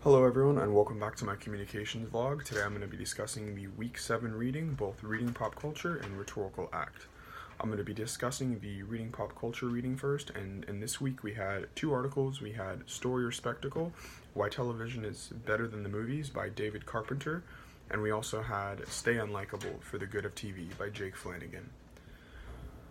Hello everyone and welcome back to my communications vlog. Today I'm going to be discussing the week 7 reading, both reading pop culture and rhetorical act. I'm going to be discussing the reading pop culture reading first, and in this week we had two articles. We had Story or Spectacle, Why Television is Better Than the Movies by David Carpenter, and we also had Stay Unlikable for the Good of TV by Jake Flanagan.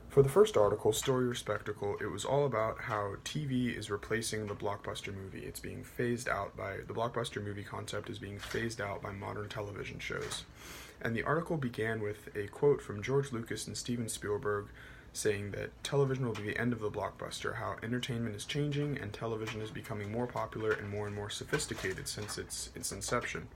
For the first article, Story or Spectacle, it was all about how TV is replacing the blockbuster movie. It's being phased out by, the blockbuster movie concept is being phased out by modern television shows. And the article began with a quote from George Lucas and Steven Spielberg saying that television will be the end of the blockbuster, how entertainment is changing and television is becoming more popular and more sophisticated since its inception.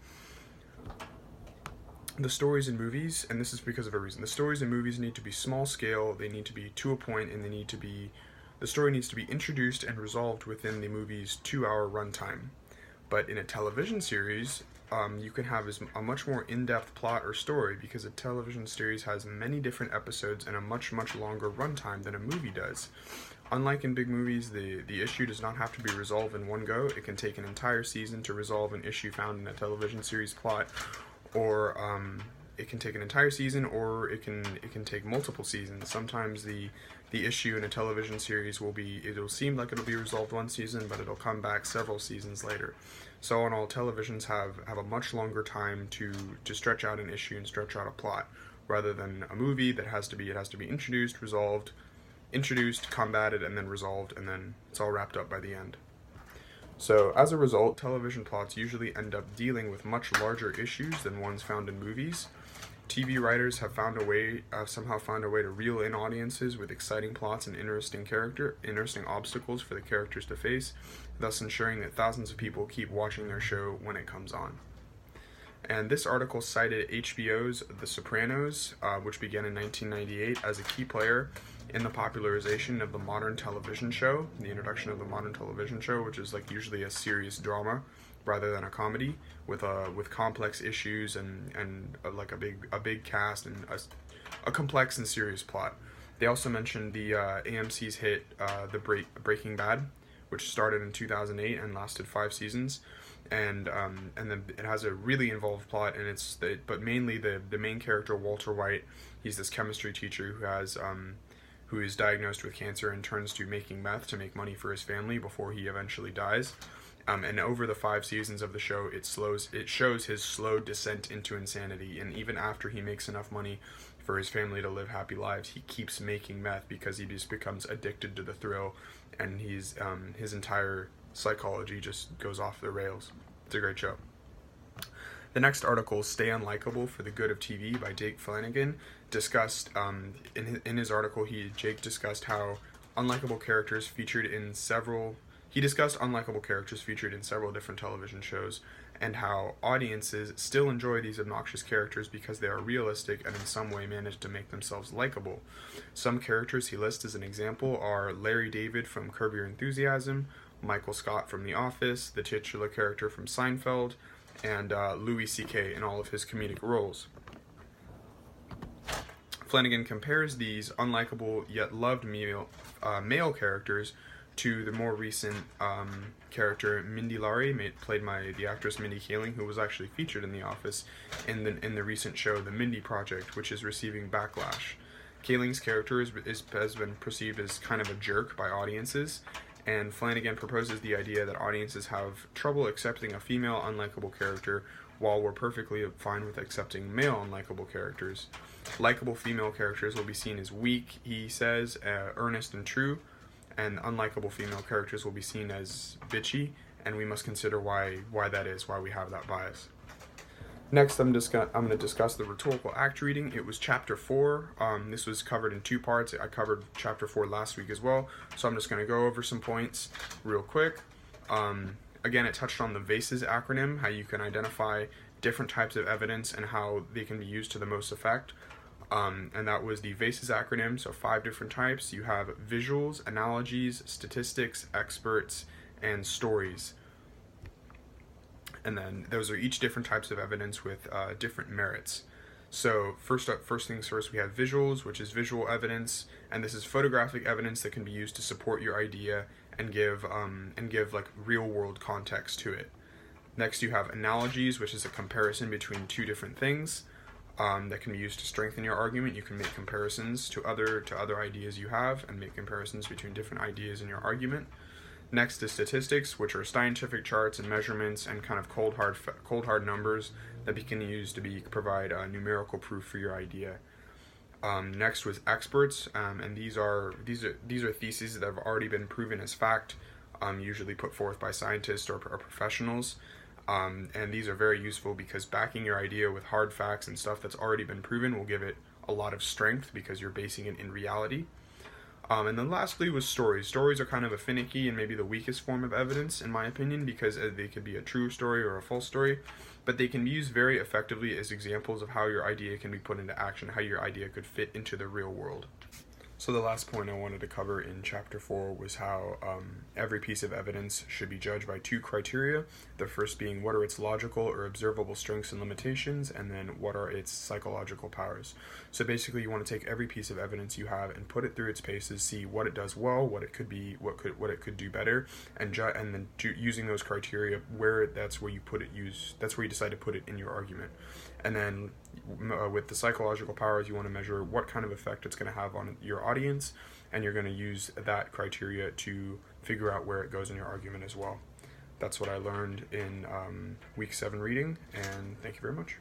The stories in movies, and this is because of a reason, the stories in movies need to be small scale, they need to be to a point, and the story needs to be introduced and resolved within the movie's 2-hour runtime. But in a television series, you can have a much more in-depth plot or story because a television series has many different episodes and a much longer runtime than a movie does. Unlike in big movies, the issue does not have to be resolved in one go. It can take an entire season to resolve an issue found in a television series plot, or it can take an entire season, or it can take multiple seasons. Sometimes the issue in a television series it'll seem like it'll be resolved one season, but it'll come back several seasons later. So in all, televisions have a much longer time to stretch out an issue and stretch out a plot, rather than a movie that has to be introduced, resolved, introduced, combated, and then resolved, and then it's all wrapped up by the end. So, as a result, television plots usually end up dealing with much larger issues than ones found in movies. TV writers have somehow found a way to reel in audiences with exciting plots and interesting obstacles for the characters to face, thus ensuring that thousands of people keep watching their show when it comes on. And this article cited HBO's The Sopranos, which began in 1998, as a key player in the popularization of the modern television show, the introduction of the modern television show, which is like usually a serious drama rather than a comedy with complex issues and like a big cast and a complex and serious plot. They also mentioned the AMC's hit Breaking Bad, which started in 2008 and lasted 5 seasons. And then it has a really involved plot, and but mainly the main character, Walter White, he's this chemistry teacher who is diagnosed with cancer and turns to making meth to make money for his family before he eventually dies. And over the 5 seasons of the show, it shows his slow descent into insanity, and even after he makes enough money for his family to live happy lives, he keeps making meth because he just becomes addicted to the thrill, and his entire psychology just goes off the rails. It's a great show. The next article, Stay Unlikable for the Good of TV by Jake Flanagan, discussed, in his article, Jake discussed how unlikable characters featured in several different television shows, and how audiences still enjoy these obnoxious characters because they are realistic and in some way manage to make themselves likable. Some characters he lists as an example are Larry David from Curb Your Enthusiasm, Michael Scott from The Office, the titular character from Seinfeld, and Louis C.K. in all of his comedic roles. Flanagan compares these unlikable yet loved male characters to the more recent character Mindy Laurie, played by the actress Mindy Kaling, who was actually featured in The Office in the recent show The Mindy Project, which is receiving backlash. Kaling's character has been perceived as kind of a jerk by audiences, and Flanagan proposes the idea that audiences have trouble accepting a female unlikable character, while we're perfectly fine with accepting male unlikable characters. Likable female characters will be seen as weak, he says, earnest and true, and unlikable female characters will be seen as bitchy, and we must consider why that is, why we have that bias. Next, I'm going to discuss the rhetorical act reading. It was chapter 4. This was covered in 2 parts. I covered chapter 4 last week as well, so I'm just going to go over some points real quick. Again, it touched on the VACES acronym, how you can identify different types of evidence and how they can be used to the most effect. And that was the VACES acronym, so 5 different types. You have visuals, analogies, statistics, experts, and stories. And then those are each different types of evidence with different merits. So first things first, we have visuals, which is visual evidence, and this is photographic evidence that can be used to support your idea and give like real world context to it. Next, you have analogies, which is a comparison between two different things that can be used to strengthen your argument. You can make comparisons to other ideas you have and make comparisons between different ideas in your argument. Next is statistics, which are scientific charts and measurements and kind of cold hard numbers that you can use to provide numerical proof for your idea. Next was experts, and these are theses that have already been proven as fact, usually put forth by scientists or professionals. And these are very useful because backing your idea with hard facts and stuff that's already been proven will give it a lot of strength because you're basing it in reality. And then lastly was stories. Stories are kind of a finicky and maybe the weakest form of evidence, in my opinion, because they could be a true story or a false story, but they can be used very effectively as examples of how your idea can be put into action, how your idea could fit into the real world. So the last point I wanted to cover in Chapter 4 was how every piece of evidence should be judged by two criteria. The first being what are its logical or observable strengths and limitations, and then what are its psychological powers. So basically you want to take every piece of evidence you have and put it through its paces, see what it does well, what it could be, what it could do better, and then using those criteria that's where you decide to put it in your argument. And then with the psychological powers, you want to measure what kind of effect it's going to have on your audience, and you're going to use that criteria to figure out where it goes in your argument as well. That's what I learned in week 7 reading, and thank you very much.